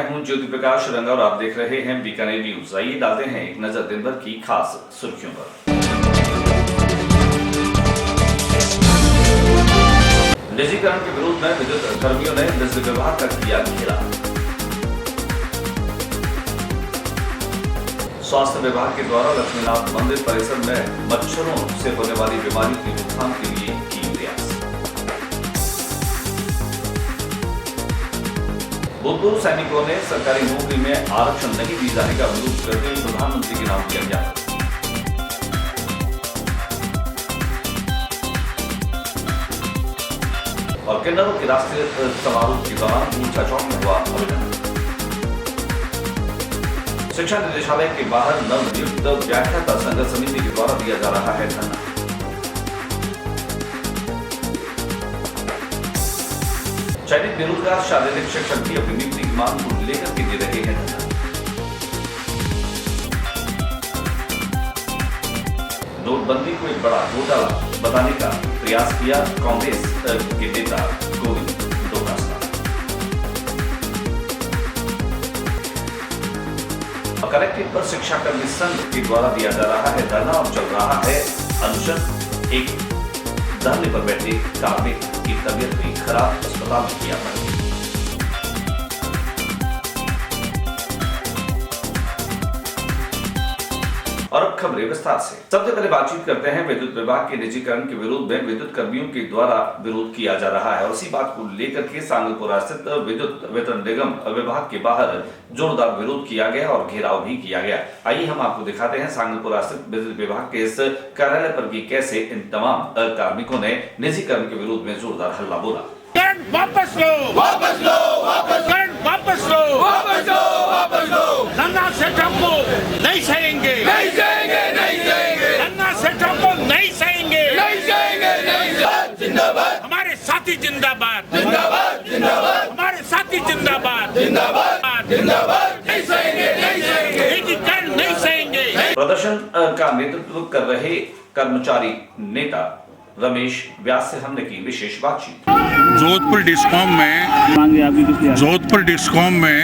हूं ज्योति प्रकाश रंगा और आप देख रहे हैं बीकानेर न्यूज। आइए डालते हैं एक नजर दिन भर की खास सुर्खियों पर। निजीकरण के विरोध में विद्युत कर्मियों ने बिजली विभाग का किया घेराव। स्वास्थ्य विभाग के द्वारा लक्ष्मीनाथ मंदिर परिसर में मच्छरों से होने वाली बीमारी की रोकथाम के लिए की प्रयास। भूतपूर्व सैनिकों ने सरकारी नौकरी में आरक्षण नहीं दी जाने का विरोध करते हुए प्रधानमंत्री के नाम किया ज्ञापन। और किन्नरों के राष्ट्रीय समारोह के दौरान ऊंचा चौक में हुआ अभिनंदन। शिक्षा निदेशालय के बाहर नवनियुक्त व्याख्याता संघ समिति के द्वारा दिया जा रहा है धरना। चयनित बेरोजगार शारीरिक शिक्षक भी अपनी नियुक्ति की मांग को लेकर के दे रहे हैं धरना। नोटबंदी को एक बड़ा घोटाला बताने का प्रयास किया कांग्रेस के नेता गोविंद डोटासरा। कलेक्ट्रेट पर शिक्षाकर्मी संघ के द्वारा दिया जा रहा है धरना और चल रहा है अनशन। एक धरने पर बैठे कार्मिक की तबीयत हुई खराब, अस्पताल में किया भर्ती। और अब खबरें विस्तार से। सबसे पहले बातचीत करते हैं विद्युत विभाग के निजीकरण के विरोध में विद्युत कर्मियों के द्वारा विरोध किया जा रहा है और इसी बात को लेकर के सांगलपुरा स्थित विद्युत वितरण निगम विभाग के बाहर जोरदार विरोध किया गया और घेराव भी किया गया। आइए हम आपको दिखाते हैं सांगलपुरा स्थित विद्युत विभाग के इस कार्यालय पर कि कैसे इन तमाम कार्मिकों ने निजीकरण के विरोध में जोरदार हल्ला बोला। वापस लो, वापस लो, वापस वापस लो, वापस लो, वापस लो। धरना सेटअप को नहीं सहेंगे, नहीं सहेंगे, नहीं सहेंगे। धरना सेटअप को नहीं सहेंगे, नहीं सहेंगे, नहीं सहेंगे। जिंदाबाद हमारे साथी, जिंदाबाद, जिंदाबाद, जिंदाबाद हमारे साथी, जिंदाबाद, जिंदाबाद, जिंदाबाद। नहीं सहेंगे, नहीं सहेंगे, एकीकरण नहीं सहेंगे। प्रदर्शन का नेतृत्व कर रहे कर्मचारी नेता रमेश व्यास से हमने की विशेष बातचीत। जोधपुर डिस्कॉम में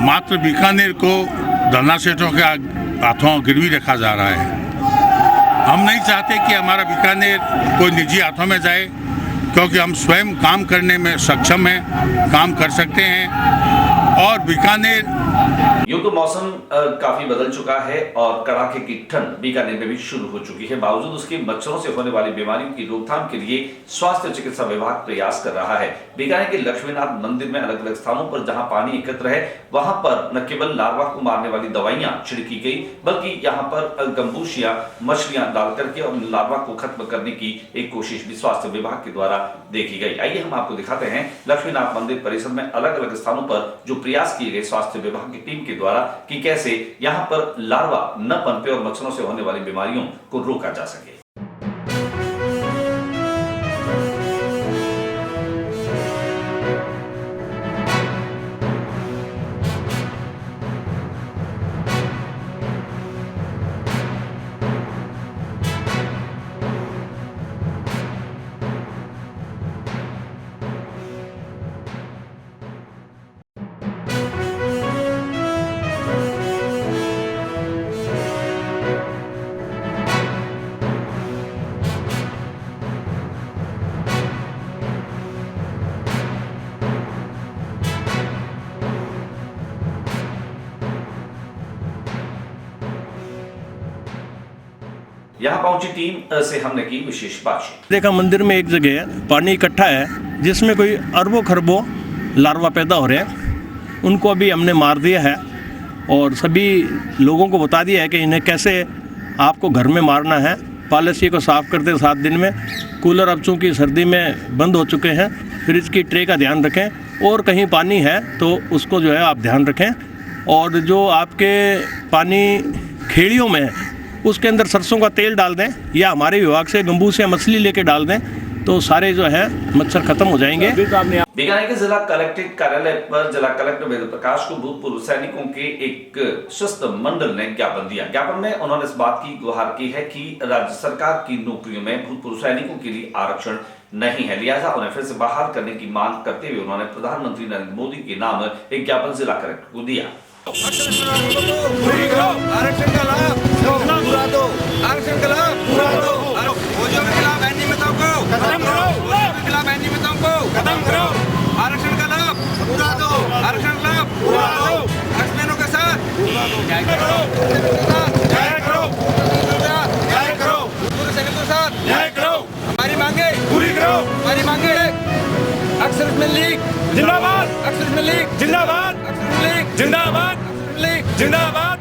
मात्र बीकानेर को धरना सेठों के हाथों गिरवी रखा जा रहा है। हम नहीं चाहते कि हमारा बीकानेर कोई निजी हाथों में जाए, क्योंकि हम स्वयं काम करने में सक्षम हैं, काम कर सकते हैं। और बीकानेर यूं तो मौसम काफी बदल चुका है और कड़ाके की ठंड बीकानेर में भी शुरू हो चुकी है। बावजूद उसके मच्छरों से होने वाली बीमारियों की रोकथाम के लिए स्वास्थ्य चिकित्सा विभाग प्रयास कर रहा है। बीकानेर के लक्ष्मीनाथ मंदिर में अलग अलग स्थानों पर जहां पानी एकत्र है वहां पर न केवल लार्वा को मारने वाली दवाइयां छिड़की गई, बल्कि यहां पर गंबूशिया मछलियां डाल करके और लार्वा को खत्म करने की एक कोशिश भी स्वास्थ्य विभाग के द्वारा देखी गई। आइए हम आपको दिखाते हैं लक्ष्मीनाथ मंदिर परिसर में अलग अलग स्थानों पर जो प्रयास किए गए स्वास्थ्य विभाग की टीम के द्वारा कि कैसे यहां पर लार्वा न पनपे और मच्छरों से होने वाली बीमारियों को रोका जा सके। यहाँ पहुंची टीम से हमने की विशेष बातचीत। देखा मंदिर में एक जगह पानी इकट्ठा है जिसमें कोई अरबों खरबों लार्वा पैदा हो रहे हैं। उनको अभी हमने मार दिया है और सभी लोगों को बता दिया है कि इन्हें कैसे आपको घर में मारना है। पॉलिसी को साफ़ करते 7 दिन में। कूलर अब चूँकि सर्दी में बंद हो चुके हैं, फ्रिज की ट्रे का ध्यान रखें और कहीं पानी है तो उसको जो है आप ध्यान रखें। और जो आपके पानी खेड़ियों में है उसके अंदर सरसों का तेल डाल दें या हमारे विभाग से गंबूसिया मछली लेके डाल दें तो सारे जो है मच्छर खत्म हो जाएंगे। बीकानेर के जिला कलेक्ट्रेट कार्यालय पर जिला कलेक्टर वेद प्रकाश को भूतपूर्व सैनिकों के एक शिष्टमंडल ने ज्ञापन दिया। ज्ञापन में उन्होंने इस बात की गुहार की है कि राज्य सरकार की नौकरियों में भूतपूर्व सैनिकों के लिए आरक्षण नहीं है, लिहाजा उन्हें फिर से बहाल करने की मांग करते हुए उन्होंने प्रधानमंत्री नरेंद्र मोदी के नाम एक ज्ञापन जिला कलेक्टर को दिया। आरक्षण का लाभ पूरा दो, आरक्षण का लाभ पूरा दो, फौजियों के खिलाफ अनियमितताओं को खत्म करो, फौजियों के खिलाफ अनियमितताओं को खत्म करो, आरक्षण का लाभ पूरा दो, आरक्षण का लाभ पूरा दो, नक्सलियों के साथ न्याय करो, न्याय करो, न्याय करो, पूरे सैनिकों के साथ न्याय करो, हमारी मांगे पूरी करो, हमारी मांगे अक्सर लीग जिंदाबाद, अक्सर लीग जिंदाबाद, अक्सर लीग जिंदाबाद, लीग जिंदाबाद,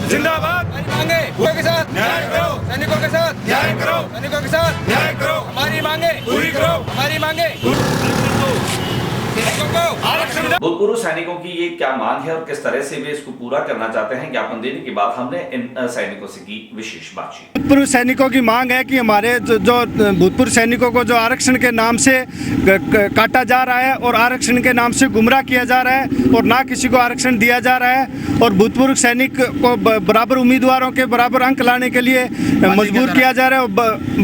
जिंदाबाद, हमारी मांगे पूरे के साथ न्याय करो, सैनिकों के साथ न्याय करो, सैनिकों के साथ न्याय करो, हमारी मांगे पूरी करो, हमारी मांगे भूतपूर्व सैनिकों की ये क्या मांग है और किस तरह से वे इसको पूरा करना चाहते हैं, ज्ञापन देने के बाद हमने इन सैनिकों से की विशेष बातचीत। भूतपूर्व सैनिकों की मांग है कि हमारे जो भूतपूर्व सैनिकों को जो आरक्षण के नाम से काटा जा रहा है और आरक्षण के नाम से गुमराह किया जा रहा है और ना किसी को आरक्षण दिया जा रहा है और भूतपूर्व सैनिक को बराबर उम्मीदवारों के बराबर अंक लाने के लिए मजबूर किया जा रहा है,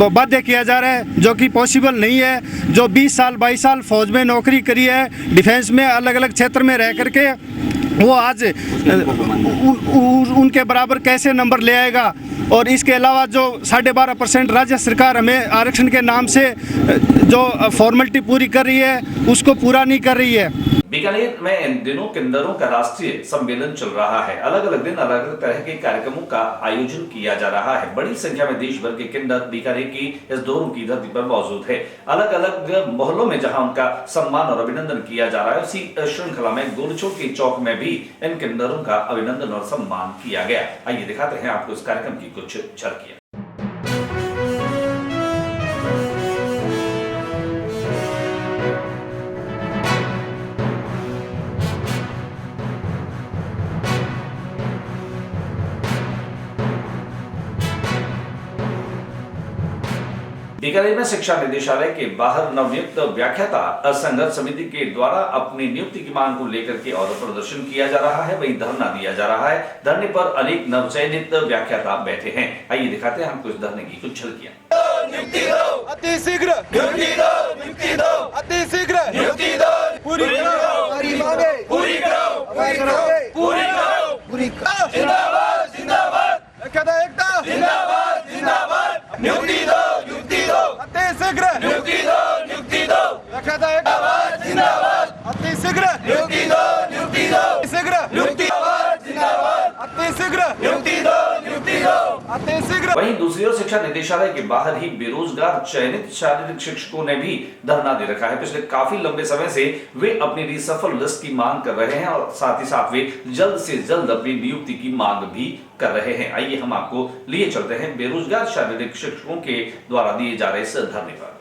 बाध्य किया जा रहा है, जो कि पॉसिबल नहीं है। जो 20 साल 22 साल फौज में नौकरी करी है, डिफेंस में अलग अलग क्षेत्र में रह करके वो आज उनके बराबर कैसे नंबर ले आएगा। और इसके अलावा जो 12.5% राज्य सरकार हमें आरक्षण के नाम से जो फॉर्मेलिटी पूरी कर रही है उसको पूरा नहीं कर रही है। बीकानेर में इन दिनों किन्नरों का राष्ट्रीय सम्मेलन चल रहा है। अलग अलग दिन अलग अलग तरह के कार्यक्रमों का आयोजन किया जा रहा है। बड़ी संख्या में देश भर के किन्नर बीकानेर की इस दोनों की धरती पर मौजूद है। अलग अलग मोहल्लों में जहां उनका सम्मान और अभिनंदन किया जा रहा है, उसी श्रृंखला में गोलचोक के चौक में भी इन किन्नरों का अभिनंदन और सम्मान किया गया। आइए दिखाते हैं आपको इस कार्यक्रम की कुछ झलकियां। बीकानेर में शिक्षा निदेशालय के बाहर नवनियुक्त व्याख्याता संघर्ष समिति के द्वारा अपनी नियुक्ति की मांग को लेकर के और प्रदर्शन किया जा रहा है, वहीं धरना दिया जा रहा है। धरने पर अनेक नवचयनित व्याख्याता बैठे हैं। आइए दिखाते हैं हमको इस धरने की कुछ झलकियां। नियुक्ति दो, अति शीघ्र नियुक्ति दो, नियुक्ति दो, अति शीघ्र नियुक्ति दो, पूरी करो, हमारी मांगे पूरी करो, हमारी मांगे पूरी करो, पूरी करो, जिंदाबाद जिंदाबाद, व्याख्याता एकता जिंदाबाद जिंदाबाद, नियुक्ति दो, नियुक्ति दो, अति शीघ्र नियुक्ति दो, नियुक्ति दो, व्याख्याता एकता जिंदाबाद, अति शीघ्र नियुक्ति दो, नियुक्ति दो, शीघ्र नियुक्ति जिंदाबाद, अति शीघ्र नियुक्ति दो, नियुक्ति दो, अति शीघ्र। वहीं दूसरी ओर शिक्षा निदेशालय के बाहर ही बेरोजगार चयनित शारीरिक शिक्षकों ने भी धरना दे रखा है। पिछले काफी लंबे समय से वे अपनी रिसफल लिस्ट की मांग कर रहे हैं और साथ ही साथ वे जल्द से जल्द अपनी नियुक्ति की मांग भी कर रहे हैं। आइए हम आपको लिए चलते हैं बेरोजगार शारीरिक शिक्षकों के द्वारा दिए जा रहे इस धरने पर।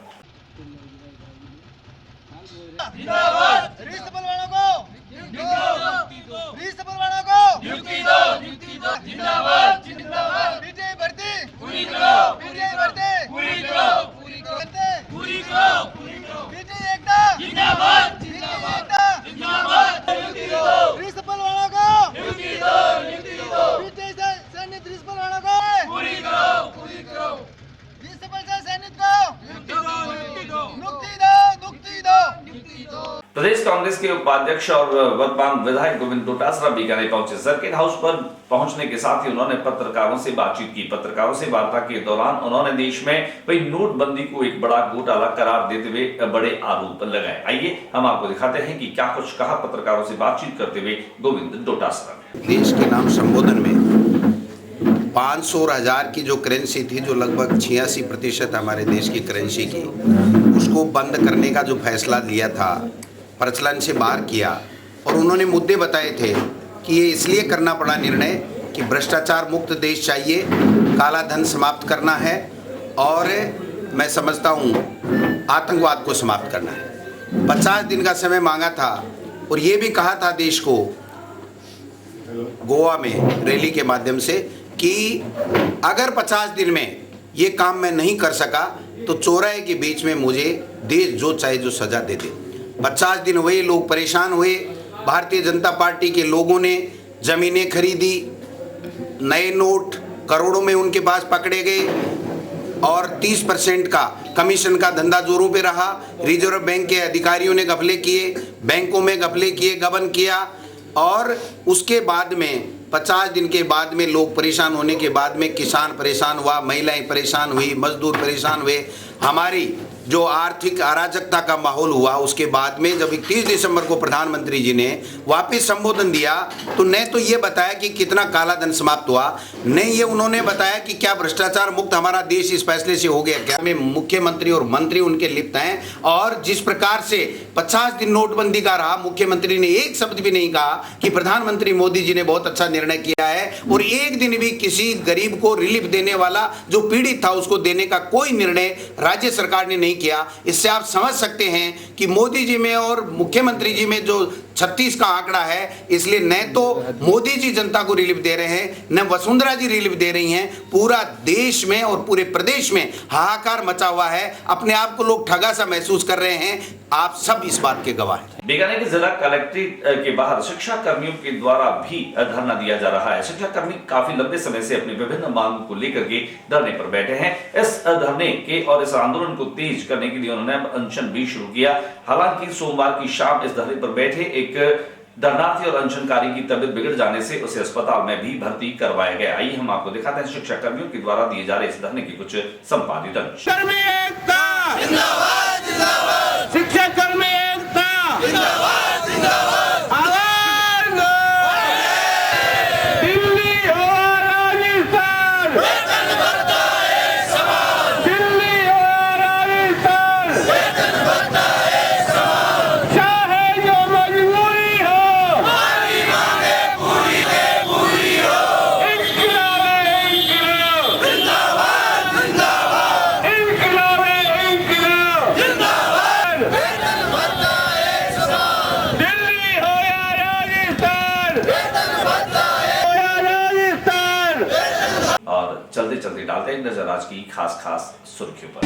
जिंदाबाद, रिसफल वालों को नियुक्ति दो, रिसफल वालों को नियुक्ति दो, नियुक्ति दो, जिंदाबाद जिंदाबाद, बीजेपी भर्ती पूरी करो, बीजेपी भर्ती पूरी करो, पूरी करो, पूरी करो, पूरी करो, बीजेपी एकता जिंदाबाद जिंदाबाद, जिंदाबाद, नियुक्ति दो, रिसफल वालों को नियुक्ति दो, नियुक्ति दो, बीजेपी सैनिक रिसफल वालों को पूरी करो, पूरी करो, रिसफल से सैनिक को नियुक्ति दो, नियुक्ति दो, नियुक्ति दो, नियुक्ति दो, नियुक्ति दो। प्रदेश कांग्रेस के उपाध्यक्ष और वर्तमान विधायक गोविंद डोटासरा बीकानेर पहुंचे। सर्किट हाउस पर पहुंचने के साथ ही उन्होंने पत्रकारों से बातचीत की। पत्रकारों से वार्ता के दौरान उन्होंने देश में वही नोटबंदी को एक बड़ा घोटाला करार देते हुए बड़े आरोप लगाए। आइए हम आपको दिखाते हैं कि क्या कुछ कहा पत्रकारों से बातचीत करते हुए गोविंद डोटासरा ने। देश के नाम संबोधन में 500 और 1000 की जो करेंसी थी, जो लगभग 86% हमारे देश की करेंसी की, उसको बंद करने का जो फैसला लिया था, प्रचलन से बाहर किया। और उन्होंने मुद्दे बताए थे कि ये इसलिए करना पड़ा निर्णय कि भ्रष्टाचार मुक्त देश चाहिए, काला धन समाप्त करना है और मैं समझता हूँ आतंकवाद को समाप्त करना है। 50 दिन का समय मांगा था और ये भी कहा था देश को गोवा में रैली के माध्यम से कि अगर 50 दिन में ये काम मैं नहीं कर सका तो चौराहे के बीच में मुझे दे जो चाहे जो सजा दे दे। 50 दिन हुए, लोग परेशान हुए। भारतीय जनता पार्टी के लोगों ने ज़मीनें खरीदी, नए नोट करोड़ों में उनके पास पकड़े गए और 30% का कमीशन का धंधा जोरों पे रहा। रिजर्व बैंक के अधिकारियों ने घपले किए, बैंकों में घपले किए, गबन किया और उसके बाद में 50 दिन के बाद में लोग परेशान होने के बाद में किसान परेशान हुआ, महिलाएं परेशान हुई, मजदूर परेशान हुए। हमारी जो आर्थिक अराजकता का माहौल हुआ उसके बाद में जब 31 दिसंबर को प्रधानमंत्री जी ने वापस संबोधन दिया तो न तो ये बताया कि कितना काला धन समाप्त हुआ, न ये उन्होंने बताया कि क्या भ्रष्टाचार मुक्त हमारा देश इस फैसले से हो गया क्या। में मुख्यमंत्री और मंत्री उनके लिप्त हैं और जिस प्रकार से 50 दिन नोटबंदी का रहा, मुख्यमंत्री ने एक शब्द भी नहीं कहा कि प्रधानमंत्री मोदी जी ने बहुत अच्छा निर्णय किया है और एक दिन भी किसी गरीब को रिलीफ देने वाला जो पीड़ित था उसको देने का कोई निर्णय राज्य सरकार ने नहीं किया। इससे आप समझ सकते हैं कि मोदी जी में और मुख्यमंत्री जी में जो 36 का आंकड़ा है, इसलिए न तो मोदी जी जनता को रिलीफ दे रहे हैं न वसुंधरा जी रिलीफ दे रही हैं। पूरा देश में और पूरे प्रदेश में हाहाकार मचा हुआ है, अपने आप को लोग ठगा सा महसूस कर रहे हैं। आप सब इस बात के गवाह हैं। बीकानेर के जिला कलेक्ट्रेट के बाहर शिक्षा कर्मियों के द्वारा भी धरना दिया जा रहा है। शिक्षा कर्मी काफी लंबे समय से अपनी विभिन्न मांगों को लेकर के धरने पर बैठे हैं। इस धरने के और इस आंदोलन को तेज करने के लिए उन्होंने अनशन भी शुरू किया। हालांकि सोमवार की शाम इस धरने पर बैठे एक धरनार्थी और अनशनकारी की तबीयत बिगड़ जाने से उसे अस्पताल में भी भर्ती करवाया गया। आइए हम आपको दिखाते हैं शिक्षा कर्मियों के द्वारा दिए जा रहे इस धरने के कुछ संपादित अंश। कर्मी एकता जिंदाबाद जिंदाबाद, शिक्षा कर्मी एकता जिंदाबाद जिंदाबाद, आवाज दो दिल्ली और राजस्थान वेतन भत्ता एक समान, दिल्ली और राजस्थान वेतन भत्ता एक समान, चाहे जो मजबूरी हो हमारी मांगे पूरी के पूरी हो। इंकलाब इंकलाब जिंदाबाद जिंदाबाद, इंकलाब इंकलाब जिंदाबाद, वेतन भत्ता एक समान, दिल्ली हो या राजस्थान वेतन भत्ता हो या राजस्थान। और चलते चलते डालते हैं नजर आज की खास सुर्खियों पर।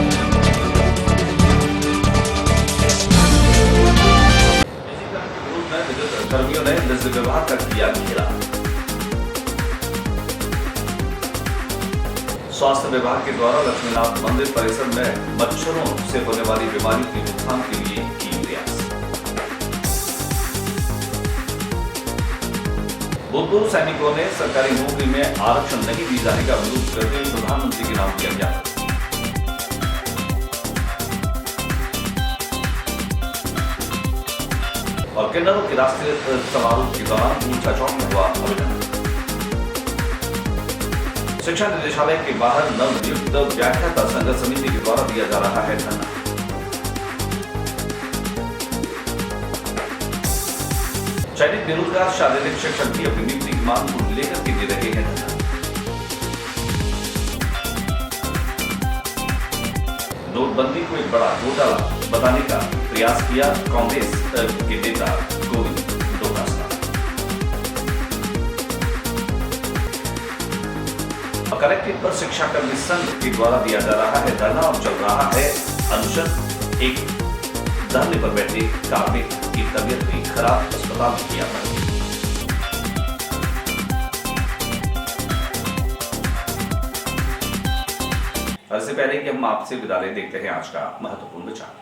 विद्युत कर्मियों ने बिजली विभाग का किया घेरा। स्वास्थ्य विभाग के द्वारा लक्ष्मीनाथ मंदिर परिसर में मच्छरों से होने वाली बीमारियों की रोकथाम के लिए की प्रयास। भूतपूर्व सैनिकों ने सरकारी नौकरी में आरक्षण नहीं दिए जाने का विरोध करते हुए प्रधानमंत्री के नाम किया ज्ञापन। और किन्नरों के राष्ट्रीय समारोह के दौरान ऊंचा चौक में हुआ अभिनंदन। शिक्षा निदेशालय के बाहर नवनियुक्त व्याख्याता संघर्ष समिति के द्वारा दिया जा रहा है धरना। चयनित बेरोजगार शारीरिक शिक्षक भी अपनी नियुक्ति की मांग को लेकर के दे रहे हैं धरना। नोटबंदी को एक बड़ा घोटाला बताने का प्रयास किया कांग्रेस के नेता गोविंद डोटासरा। कलेक्ट्रेट पर शिक्षा कर्मी संघ के द्वारा दिया जा रहा है धरना और चल रहा है अनशन। एक धरने पर बैठे कार्मिक की तबीयत हुई खराब, अस्पताल में किया भर्ती। इससे पहले कि हम आपसे विदा लें, देखते हैं आज का महत्वपूर्ण विचार।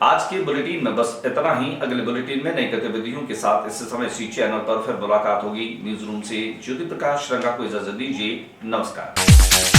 आज के बुलेटिन में बस इतना ही। अगले बुलेटिन में नई गतिविधियों के साथ इस समय इसी चैनल पर फिर मुलाकात होगी। न्यूज रूम से ज्योति प्रकाश रंगा को इजाजत दीजिए। नमस्कार।